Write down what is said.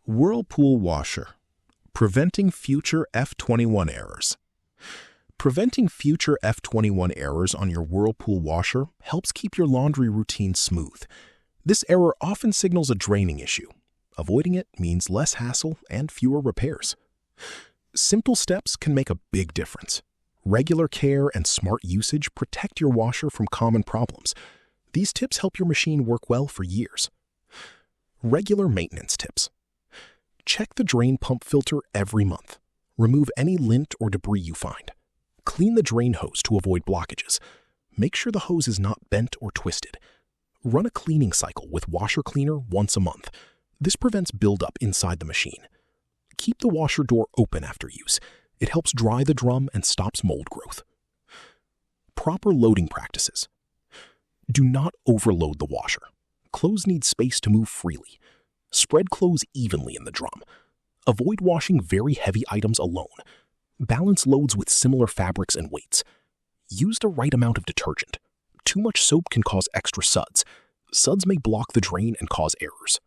Whirlpool Washer, preventing future F21 errors. Preventing future F21 errors on your Whirlpool washer helps keep your laundry routine smooth. This error often signals a draining issue. Avoiding it means less hassle and fewer repairs. Simple steps can make a big difference. Regular care and smart usage protect your washer from common problems. These tips help your machine work well for years. Regular maintenance tips. Check the drain pump filter every month. Remove any lint or debris you find. Clean the drain hose to avoid blockages. Make sure the hose is not bent or twisted. Run a cleaning cycle with washer cleaner once a month. This prevents buildup inside the machine. Keep the washer door open after use. It helps dry the drum and stops mold growth. Proper loading practices. Do not overload the washer. Clothes need space to move freely. Spread clothes evenly in the drum. Avoid washing very heavy items alone. Balance loads with similar fabrics and weights. Use the right amount of detergent. Too much soap can cause extra suds. Suds may block the drain and cause errors.